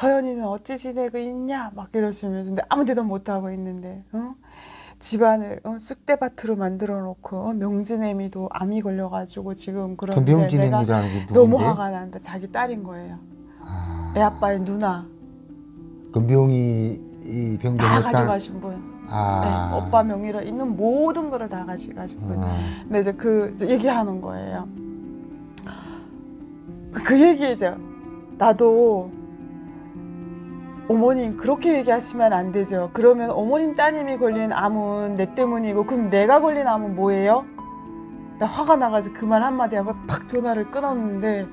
서연이는 어찌 지내고 있냐 막 이러시면서 근데 아무 데도 못하고 있는데 집안을 쑥대밭으로 만들어 놓고 명진애미도 암이 걸려가지고 지금 그 그런데 내가 명진애미라는 게 너무 누군데? 화가 난다. 자기 딸인 거예요. 애 아, 아빠의 누나 그 명의 이 다 병정했다는. 가져가신 분. 네, 아, 오빠 명의로 있는 모든 거를 다 가져가신 분. 근데 이제 이제 얘기하는 거예요. 그 얘기죠. 나도 어머님 그렇게 얘기하시면 안 되죠. 그러면 어머님 따님이 걸린 암은 내 때문이고 그럼 내가 걸린 암은 뭐예요? 나 화가 나가지고 그 말 한마디 하고 탁 전화를 끊었는데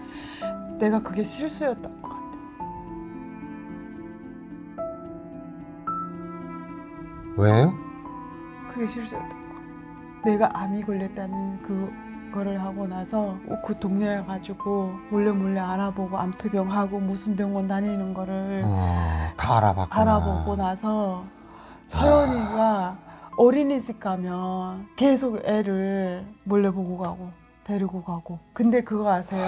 내가 그게 실수였던 것 같아. 왜요? 그게 실수였던 것 같아. 내가 암이 걸렸다는 그거를 하고 나서 그 동네에 가지고 몰래 알아보고 암투병하고 무슨 병원 다니는 거를 다 알아봤구나. 알아보고 나서 서연이가 어린이집 가면 계속 애를 몰래 보고 가고 데리고 가고. 근데 그거 아세요?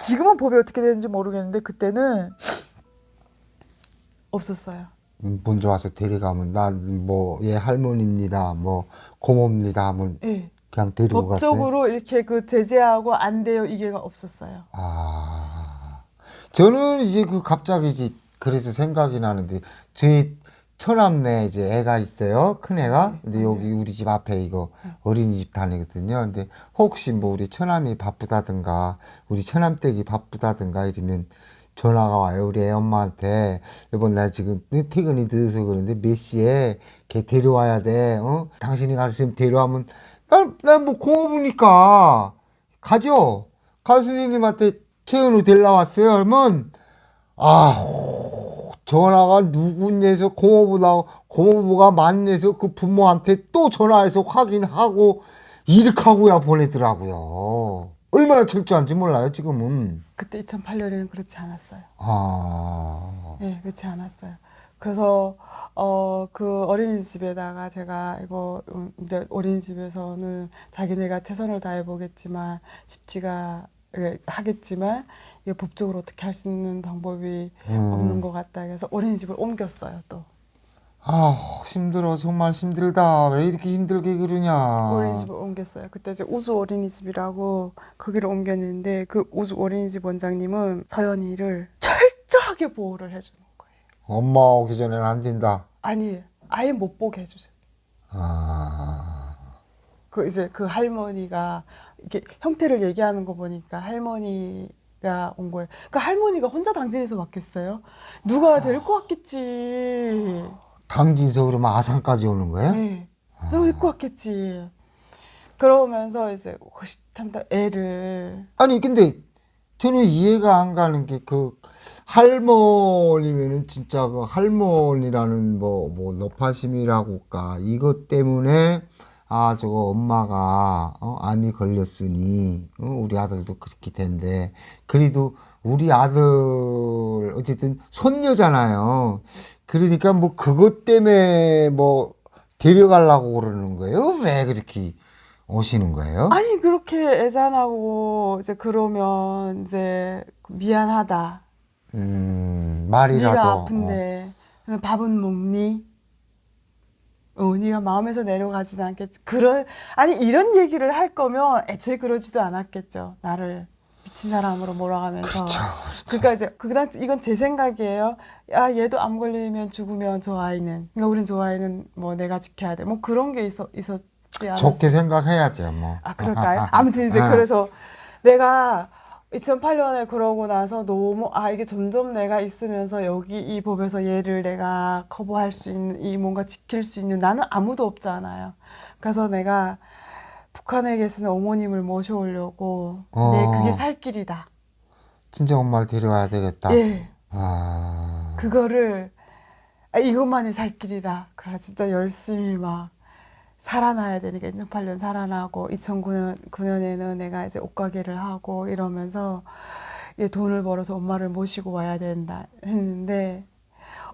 지금은 법이 어떻게 되는지 모르겠는데 그때는 없었어요. 먼저 와서 데려가면 난 뭐 얘 할머니입니다, 뭐 고모입니다 하면 예. 그냥 데리고 갔어요. 법적으로 이렇게 그 제재하고 안 돼요 이게가 없었어요. 아, 저는 이제 그 갑자기 이제 그래서 생각이 나는데 제 처남네 이제 애가 있어요, 큰 애가. 근데 여기 우리 집 앞에 이거 어린이집 다니거든요. 근데 혹시 뭐 우리 처남이 바쁘다든가 우리 처남댁이 바쁘다든가 이러면 전화가 와요, 우리 애 엄마한테. 여보 나 지금 퇴근이 늦어서 그런데 몇 시에 걔 데려와야 돼. 당신이 가서 지금 데려가면 난 뭐 고모부니까 가죠. 가 선생님한테 최은우 데리러 왔어요. 그러면 전화가 누군데서 고모부가 맞네서 그 부모한테 또 전화해서 확인하고 이렇게 하고야 보내더라고요. 얼마나 철저한지 몰라요 지금은. 그때 2008년에는 그렇지 않았어요. 아, 네, 그렇지 않았어요. 그래서 그 어린이집에다가 제가 이거 이제 어린이집에서는 자기네가 최선을 다해 보겠지만 쉽지가 하겠지만 이게 법적으로 어떻게 할 수 있는 방법이 없는 것 같다. 그래서 어린이집을 옮겼어요 또. 힘들어. 정말 힘들다. 왜 이렇게 힘들게 그러냐. 어린이집을 옮겼어요. 그때 이제 우수 어린이집이라고 거기를 옮겼는데 그 우수 어린이집 원장님은 서연이를 철저하게 보호를 해주는 거예요. 엄마 오기 전에는 안 된다. 아니, 아예 못 보게 해주세요. 아, 그 이제 그 할머니가 이렇게 형태를 얘기하는 거 보니까 할머니가 온 거예요. 그 할머니가 혼자 당진에서 왔겠어요? 누가 데리고 왔겠지. 당진서 그러면 아산까지 오는 거예요? 네. 누가 데리고 왔겠지. 그러면서 이제 호시탐탐 애를 아니 근데 저는 이해가 안 가는 게 그 할머니면은 진짜 그 할머니라는 뭐 높아심이라고 할까 이것 때문에 저거 엄마가 암이 걸렸으니 우리 아들도 그렇게 된대. 그래도 우리 아들 어쨌든 손녀잖아요. 그러니까 뭐 그것 때문에 뭐 데려가려고 그러는 거예요? 왜 그렇게 오시는 거예요? 아니 그렇게 애잔하고 이제 그러면 이제 미안하다. 말이라도. 네가 아픈데 밥은 먹니? 네가 마음에서 내려가지도 않겠지. 아니 이런 얘기를 할 거면 애초에 그러지도 않았겠죠. 나를 미친 사람으로 몰아가면서. 그렇죠. 그러니까 이제 이건 제 생각이에요. 야 얘도 암 걸리면 죽으면 저 아이는. 그러니까 우린 저 아이는 뭐 내가 지켜야 돼. 뭐 그런 게 있었지 않았어요. 좋게 생각해야죠, 뭐. 그럴까요? 아무튼 이제 그래서 내가 2008년에 그러고 나서 너무 이게 점점 내가 있으면서 여기 이 법에서 얘를 내가 커버할 수 있는 이 뭔가 지킬 수 있는 나는 아무도 없잖아요. 그래서 내가 북한에 계시는 어머님을 모셔오려고 그게 살 길이다. 진짜 엄마를 데려와야 되겠다. 예. 그거를 이것만이 살 길이다. 그래서 진짜 열심히 막 살아나야 되니까 2008년 살아나고 2009년에는 내가 이제 옷가게를 하고 이러면서 이제 돈을 벌어서 엄마를 모시고 와야 된다 했는데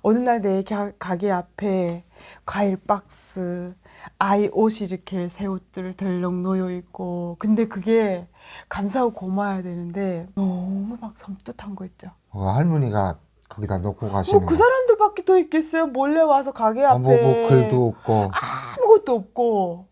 어느 날 내 가게 앞에 과일 박스, 아이 옷이 이렇게 새 옷들 덜렁 놓여 있고 근데 그게 감사하고 고마워야 되는데 너무 막 섬뜩한 거 있죠. 할머니가 거기다 놓고 가시는 뭐 그 거. 사람들밖에 더 있겠어요? 몰래 와서 가게 앞에 뭐 글도 없고. 아무것도 없고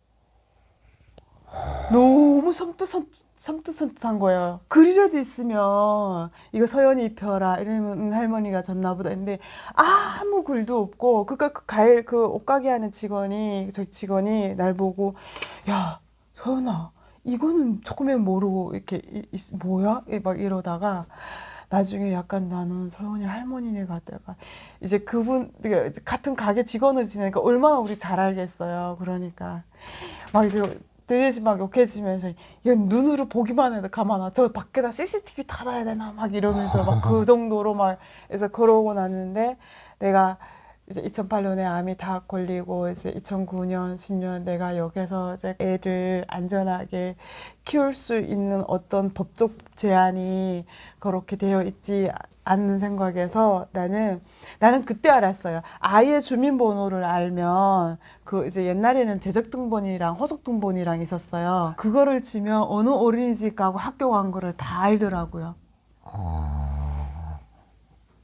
너무 섬뜩섬뜩한 거예요. 글이라도 있으면 이거 서연이 입혀라 이러면 할머니가 졌나 보다 했는데 아무 글도 없고 그러니까 그 과일 그 옷가게 하는 직원이 저 직원이 날 보고 야 서연아 이거는 처음에 모르고 이렇게 뭐야? 막 이러다가 나중에 약간 나는 서연이 할머니네 같다가 이제 그분 그러니까 같은 가게 직원을 지내니까 얼마나 우리 잘 알겠어요. 그러니까 막 이제 대신 막 욕해지면서 야 눈으로 보기만 해도 가만아 저 밖에다 CCTV 달아야 되나 막 이러면서 막 그 정도로 막 해서 그러고 났는데 내가 이제 2008년에 암이 다 걸리고 이제 2009년 10년 내가 여기서 이제 애를 안전하게 키울 수 있는 어떤 법적 제한이 그렇게 되어 있지 않는 생각에서 나는 그때 알았어요. 아이의 주민번호를 알면 그 이제 옛날에는 재적등본이랑 허속등본이랑 있었어요. 그거를 치면 어느 어린이집 가고 학교 간 거를 다 알더라고요.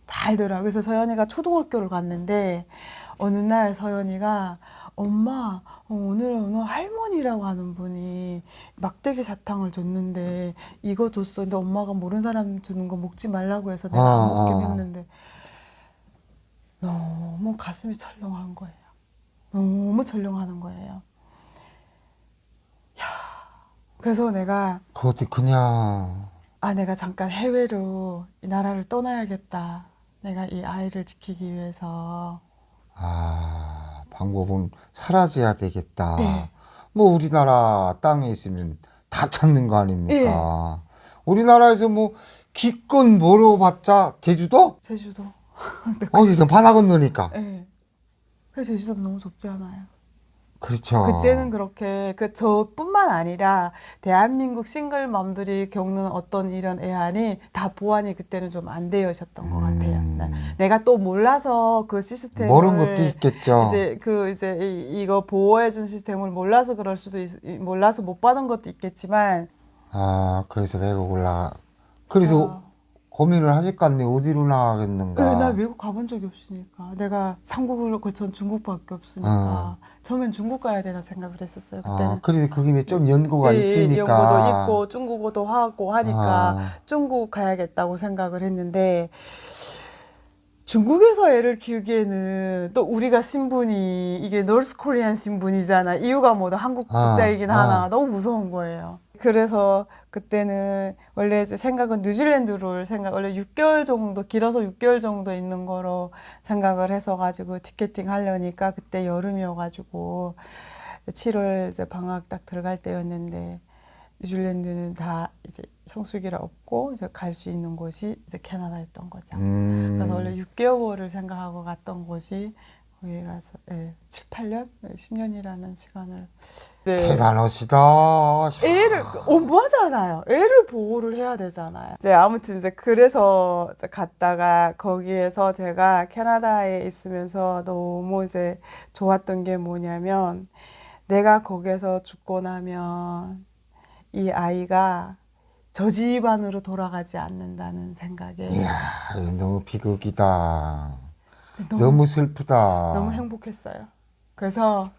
다 알더라. 그래서 서연이가 초등학교를 갔는데 어느 날 서연이가 엄마 오늘 어느 할머니라고 하는 분이 막대기 사탕을 줬는데 이거 줬어. 근데 엄마가 모르는 사람 주는 거 먹지 말라고 해서 내가 안 먹긴 했는데 너무 가슴이 철렁한 거예요. 너무 철렁하는 거예요. 그래서 내가 그것도 그냥 내가 잠깐 해외로 이 나라를 떠나야겠다. 내가 이 아이를 지키기 위해서. 방법은 사라져야 되겠다. 네. 뭐 우리나라 땅에 있으면 다 찾는 거 아닙니까? 우리나라에서 뭐 기껏 물어봤자 제주도? 제주도. 어디서 바다 건너니까. 네. 그래서 제주도도 너무 좁지 않아요. 그렇죠. 그때는 그렇게 그 저뿐만 아니라 대한민국 싱글맘들이 겪는 어떤 이런 애환이 다 보완이 그때는 좀 안 되어 있었던 것 같아요. 내가 또 몰라서 그 시스템을 모르는 것도 있겠죠. 이제 이거 보호해준 시스템을 몰라서 그럴 수도 몰라서 못 받은 것도 있겠지만 그래서 외국 그래서 고민을 하실 것 같네. 어디로 나가겠는가. 네, 나 외국 가본 적이 없으니까. 내가 삼국을 거쳐 중국밖에 없으니까. 처음엔 중국 가야 되나 생각을 했었어요. 그때는. 그래도 그 김에 좀 연고가 있으니까. 연고도 있고 중국어도 하고 하니까 중국 가야겠다고 생각을 했는데 중국에서 애를 키우기에는 또 우리가 신분이 이게 노스 코리안 신분이잖아. 이유가 뭐다 한국 국자이긴 하나. 너무 무서운 거예요. 그래서 그때는 원래 이제 생각은 뉴질랜드로 원래 6개월 정도 길어서 6개월 정도 있는 거로 생각을 해서 가지고 티켓팅 하려니까 그때 여름이어가지고 7월 이제 방학 딱 들어갈 때였는데 뉴질랜드는 다 이제 성수기라 없고 이제 갈 수 있는 곳이 이제 캐나다였던 거죠. 그래서 원래 6개월을 생각하고 갔던 곳이 거기 가서 7, 8년, 10년이라는 시간을 대단하시다. 애를 엄마잖아요. 애를 보호를 해야 되잖아요. 이제 아무튼 이제 그래서 이제 갔다가 거기에서 제가 캐나다에 있으면서 너무 이제 좋았던 게 뭐냐면 내가 거기에서 죽고 나면 이 아이가 저 집안으로 돌아가지 않는다는 생각에 이야, 너무 비극이다. 너무 슬프다. 너무 행복했어요. 그래서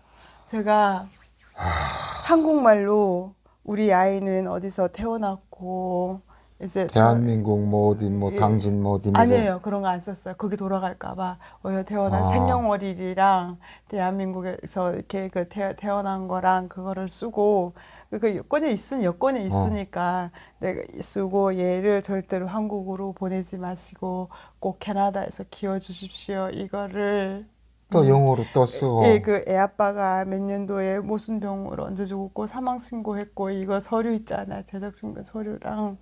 제가 한국말로 우리 아이는 어디서 태어났고 이제 대한민국 뭐 어디 뭐 당진 뭐 어디 아니에요. 그런 거 안 썼어요. 거기 돌아갈까봐. 원래 태어난 생년월일이랑 대한민국에서 이렇게 그 태어난 거랑 그거를 쓰고 그 여권에 있으니까 내가 쓰고 얘를 절대로 한국으로 보내지 마시고 꼭 캐나다에서 키워주십시오. 이거를 또 영어로 또 쓰고. 그 애 아빠가 몇 년도에 무슨 병으로 언제 죽었고 사망 신고했고 이거 서류 있잖아. 재적증명 서류랑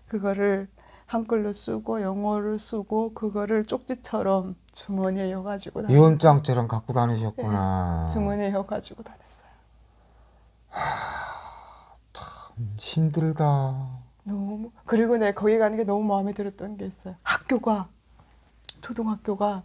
그거를 한글로 쓰고 영어를 쓰고 그거를 쪽지처럼 주머니에 넣어가지고 다녔어요. 유언장처럼 갖고 다니셨구나. 주머니에 넣어가지고 다녔어요. 힘들다. 너무 그리고 내가 거기 가는 게 너무 마음에 들었던 게 있어요. 초등학교가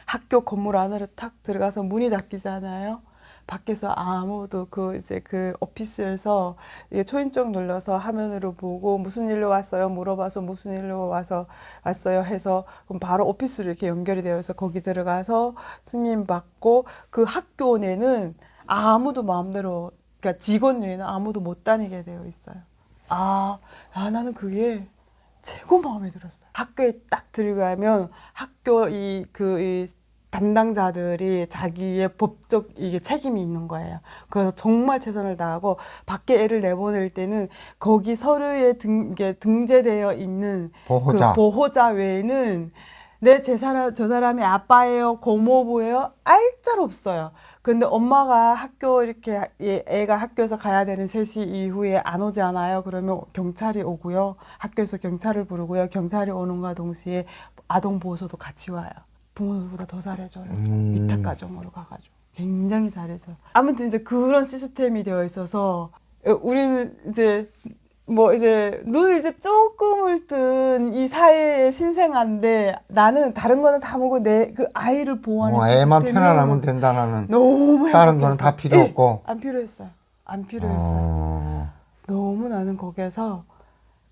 학교 건물 안으로 탁 들어가서 문이 닫히잖아요. 밖에서 아무도 이제 그 오피스에서 이게 초인종 눌러서 화면으로 보고 무슨 일로 왔어요? 물어봐서 무슨 일로 왔어요? 해서 그럼 바로 오피스로 이렇게 연결이 되어 있어. 거기 들어가서 승인 받고 그 학교 내는 아무도 마음대로 그러니까 직원 외에는 아무도 못 다니게 되어 있어요. 나는 그게 최고 마음에 들었어요. 학교에 딱 들어가면 학교 이 담당자들이 자기의 법적 이게 책임이 있는 거예요. 그래서 정말 최선을 다하고 밖에 애를 내보낼 때는 거기 서류에 이게 등재되어 있는 보호자. 그 보호자 외에는 저 사람이 아빠예요, 고모부예요, 알짤 없어요. 근데 엄마가 학교 이렇게 애가 학교에서 가야 되는 3시 이후에 안 오지 않아요? 그러면 경찰이 오고요. 학교에서 경찰을 부르고요. 경찰이 오는과 동시에 아동보호소도 같이 와요. 부모들보다 더 잘해줘요. 위탁 가정으로 가가지고 굉장히 잘해줘요. 아무튼 이제 그런 시스템이 되어 있어서 우리는 이제 눈을 이제 조금을 뜬 이 사회의 신생아인데 나는 다른 거는 다 먹고 그 아이를 보호하는 애만 시스템이 편안하면 된다는. 너무 다른 행복했어요. 거는 다 필요 없고. 안 필요했어요. 안 필요했어요. 너무 나는 거기에서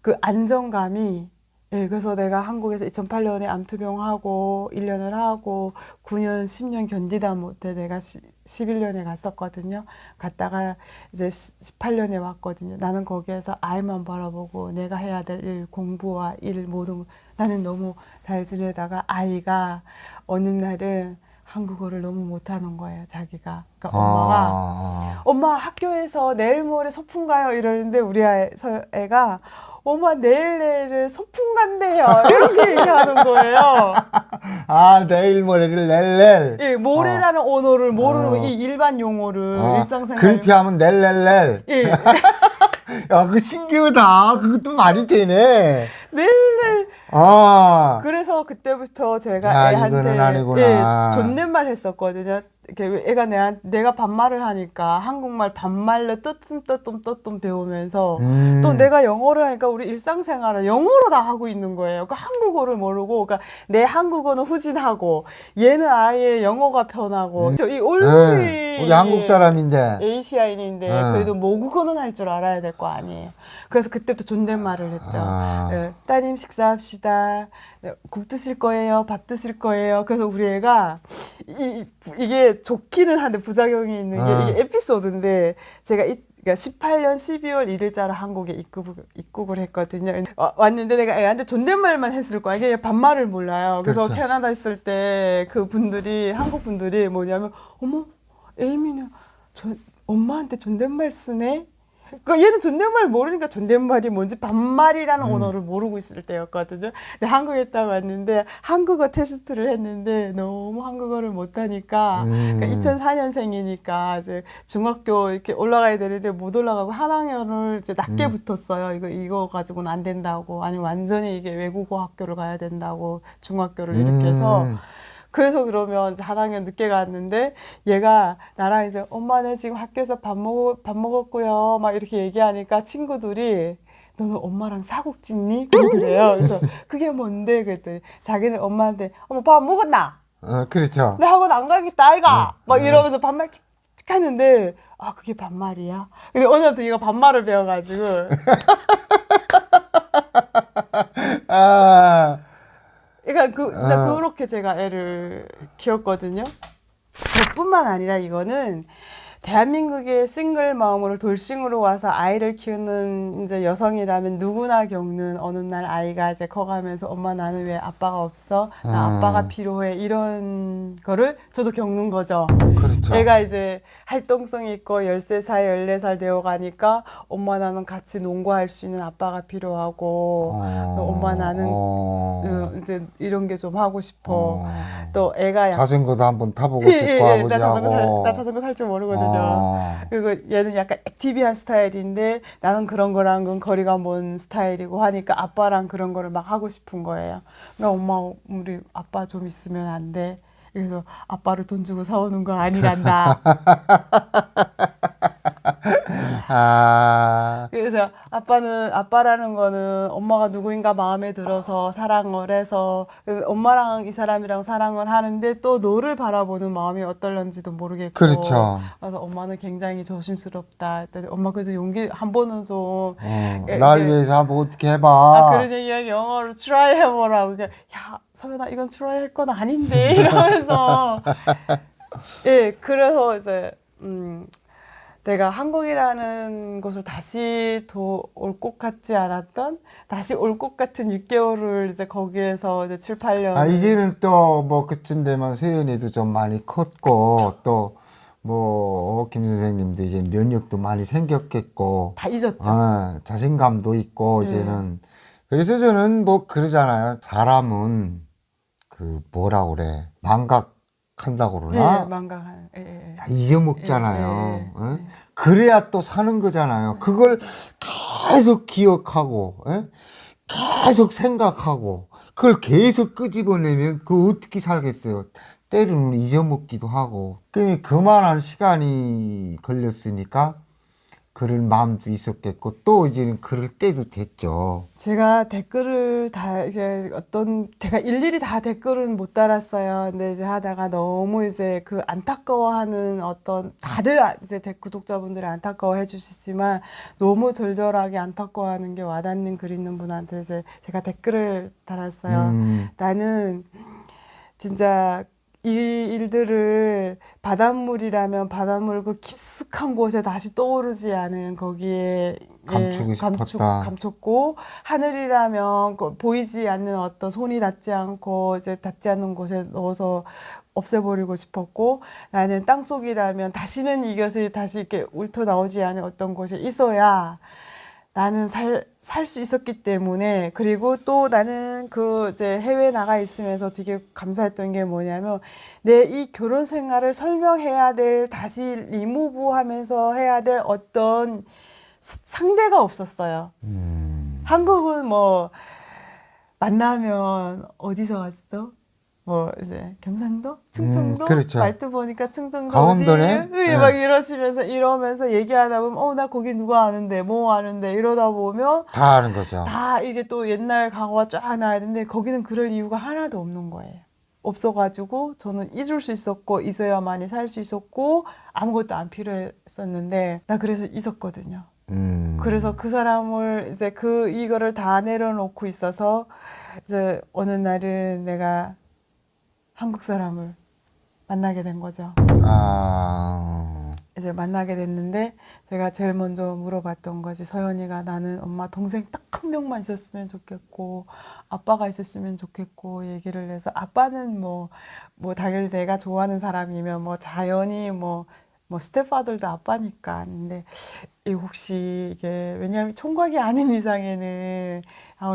그 안정감이 그래서 내가 한국에서 2008년에 암투병하고 1년을 하고 9년, 10년 견디다 못해 내가 11년에 갔었거든요. 갔다가 이제 18년에 왔거든요. 나는 거기에서 아이만 바라보고 내가 해야 될 일, 공부와 일 모든 거 나는 너무 잘 지내다가 아이가 어느 날은 한국어를 너무 못하는 거예요, 자기가. 그러니까 엄마 학교에서 내일 모레 소풍 가요 이러는데 우리 애가 엄마 내일 소풍 간대요. 이렇게 얘기하는 거예요. 내일 모레를 낼낼. 예, 모레라는 언어를 모르는 이 일반 용어를 일상생활. 글피하면 낼낼낼. 예. 야, 그거 신기하다. 그것도 말이 되네. 내일. 그래서 그때부터 제가 이거는 아니구나. 애한테 존댓말 했었거든요. 이렇게 애가 내가 반말을 하니까 한국말 반말로 뜨뜸 배우면서 또 내가 영어를 하니까 우리 일상생활을 영어로 다 하고 있는 거예요. 그러니까 한국어를 모르고, 그러니까 내 한국어는 후진하고 얘는 아예 영어가 편하고 이 얼굴이 우리 한국 사람인데 에이시아인인데 그래도 모국어는 할 줄 알아야 될 거 아니에요. 그래서 그때부터 존댓말을 했죠. 따님 식사합시다. 국 드실 거예요? 밥 드실 거예요? 그래서 우리 애가 이게 좋기는 한데 부작용이 있는 게 이게 에피소드인데 제가 그러니까 18년 12월 1일자로 한국에 입국을 했거든요. 왔는데 내가 애한테 존댓말만 했을 거야. 이게 반말을 몰라요. 그래서 그렇죠. 캐나다 있을 때 그 분들이 한국 분들이 뭐냐면 어머 에이미는 엄마한테 존댓말 쓰네? 그러니까 얘는 존댓말 모르니까 존댓말이 뭔지 반말이라는 언어를 모르고 있을 때였거든요. 근데 한국에 딱 왔는데 한국어 테스트를 했는데 너무 한국어를 못하니까 그러니까 2004년생이니까 이제 중학교 이렇게 올라가야 되는데 못 올라가고 한 학년을 이제 낮게 붙었어요. 이거 가지고는 안 된다고 아니면 완전히 이게 외국어 학교를 가야 된다고 중학교를 이렇게 해서 그래서 그러면 이제 한 학년 늦게 갔는데 얘가 나랑 이제 엄마 네 지금 학교에서 밥 먹었고요 막 이렇게 얘기하니까 친구들이 너는 엄마랑 사고 찢니? 그러더래요. 그래서 그게 뭔데? 그랬더니 자기는 엄마한테 어머 밥 먹었나? 그렇죠. 나 학원 안 가겠다 아이가 막 이러면서 반말 칙칙 하는데 그게 반말이야? 근데 어느 날부터 얘가 반말을 배워가지고 그러니까 진짜 그렇게 제가 애를 키웠거든요. 저뿐만 아니라 이거는 대한민국의 싱글 마음으로 돌싱으로 와서 아이를 키우는 이제 여성이라면 누구나 겪는 어느 날 아이가 이제 커가면서 엄마 나는 왜 아빠가 없어? 나 아빠가 필요해. 이런 거를 저도 겪는 거죠. 그렇죠. 애가 이제 활동성 있고 13살, 14살 되어 가니까 엄마 나는 같이 농구할 수 있는 아빠가 필요하고 엄마 나는 이제 이런 게 좀 하고 싶어. 또 애가 자전거도 한번 타보고 싶고 아버지하고. 나 자전거 탈 줄 모르거든요. 그리고 얘는 약간 액티비한 스타일인데 나는 그런 거랑 거리가 먼 스타일이고 하니까 아빠랑 그런 거를 막 하고 싶은 거예요. 나 엄마 우리 아빠 좀 있으면 안 돼. 그래서 아빠를 돈 주고 사오는 거 아니란다. 아, 그래서 아빠라는 거는 엄마가 누구인가 마음에 들어서 사랑을 해서 그래서 엄마랑 이 사람이랑 사랑을 하는데 또 너를 바라보는 마음이 어떨런지도 모르겠고 그렇죠. 그래서 엄마는 굉장히 조심스럽다 했더니 엄마 그래서 용기 한 번은 좀 날 이게 위해서 한번 어떻게 아 해봐. 그런 얘기가 영어로 try 해보라고 그러니까 야 서연아 이건 try 할 건 아닌데 이러면서 예 그래서 이제 내가 한국이라는 곳을 다시 올 것 같지 않았던 다시 올 것 같은 6개월을 이제 거기에서 이제 7, 8년 아, 이제는 또 뭐 그쯤 되면 세연이도 좀 많이 컸고 또 뭐 김 선생님도 이제 면역도 많이 생겼겠고 다 잊었죠. 자신감도 있고 네. 이제는 그래서 저는 뭐 그러잖아요. 사람은 그 뭐라 그래 망각한다고 네, 그러나 망각한. 예, 예. 다 잊어먹잖아요. 예, 예, 어? 예. 그래야 또 사는 거잖아요. 그걸 계속 기억하고, 계속 생각하고, 그걸 계속 끄집어내면 그 어떻게 살겠어요? 때로는 잊어먹기도 하고. 그만한 시간이 걸렸으니까 그럴 마음도 있었겠고, 또 이제는 그럴 때도 됐죠. 제가 댓글을 다 이제 제가 일일이 다 댓글은 못 달았어요. 근데 이제 하다가 너무 이제 그 안타까워하는 다들 이제 구독자분들이 안타까워해 주시지만 너무 절절하게 안타까워하는 게 와닿는 글 있는 분한테 이제 제가 댓글을 달았어요. 나는 진짜 이 일들을 바닷물이라면 바닷물 그 깊숙한 곳에 다시 떠오르지 않은 거기에 감추고 싶었다. 감췄고 하늘이라면 보이지 않는 어떤 손이 닿지 않고 이제 닿지 않는 곳에 넣어서 없애버리고 싶었고 나는 땅속이라면 다시는 이것이 다시 이렇게 훑어 나오지 않은 어떤 곳에 있어야 나는 살 수 있었기 때문에 그리고 또 나는 그 이제 해외 나가 있으면서 되게 감사했던 게 뭐냐면 내 이 결혼 생활을 설명해야 될 다시 리무브하면서 해야 될 어떤 상대가 없었어요. 한국은 뭐 만나면 어디서 왔어? 뭐 이제 경상도, 충청도, 그렇죠. 말투 보니까 충청도 강원도네? 어디? 막 이러면서 얘기하다 보면 나 거기 누가 아는데 뭐 아는데 이러다 보면 다 아는 거죠. 다 이게 또 옛날 과거가 쫙 나야 되는데 거기는 그럴 이유가 하나도 없는 거예요. 없어가지고 저는 잊을 수 있었고 있어야만이 살 수 있었고 아무것도 안 필요했었는데 나 그래서 잊었거든요. 그래서 그 사람을 이제 이거를 다 내려놓고 있어서 이제 어느 날은 내가 한국 사람을 만나게 된 거죠. 아, 이제 만나게 됐는데 제가 제일 먼저 물어봤던 것이 서연이가 나는 엄마 동생 딱 한 명만 있었으면 좋겠고 아빠가 있었으면 좋겠고 얘기를 해서 아빠는 뭐 당연히 내가 좋아하는 사람이면 뭐 자연히 뭐 스텝파들도 아빠니까 근데 혹시 이게 왜냐하면 총각이 아닌 이상에는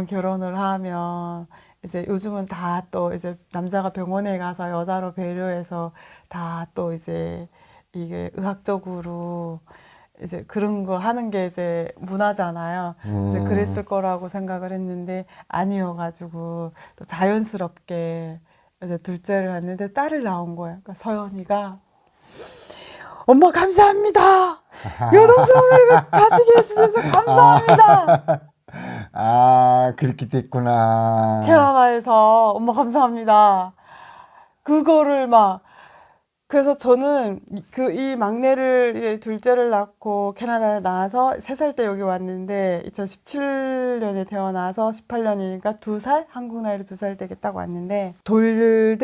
결혼을 하면 이제 요즘은 다 또 이제 남자가 병원에 가서 여자로 배려해서 다 또 이제 이게 의학적으로 이제 그런 거 하는 게 이제 문화잖아요. 이제 그랬을 거라고 생각을 했는데 아니어가지고 또 자연스럽게 이제 둘째를 했는데 딸을 낳은 거예요. 그러니까 서연이가 엄마 감사합니다. 여동생을 가지게 해주셔서 감사합니다. 아, 그렇게 됐구나. 캐나다에서 엄마 감사합니다. 그거를 그래서 저는 이 막내를 둘째를 낳고 캐나다에 나와서 3살 때 여기 왔는데 2017년에 태어나서 18년이니까 2살 한국 나이로 2살 되게 딱 왔는데 돌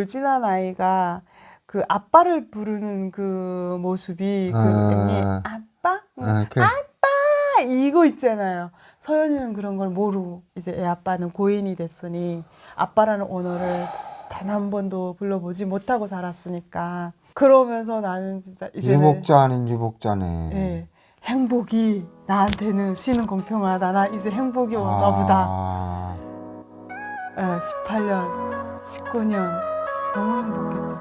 지난 아이가 그 아빠를 부르는 그 모습이 그 애기 아빠 아빠 이거 있잖아요. 서연이는 그런 걸 모르고 이제 애 아빠는 고인이 됐으니 아빠라는 언어를 단 한 번도 불러보지 못하고 살았으니까 그러면서 나는 진짜 이제는 유복자 아닌 유복자네. 예, 행복이 나한테는 신은 공평하다. 나 이제 행복이 온가 보다. 18년, 19년 너무 행복했죠.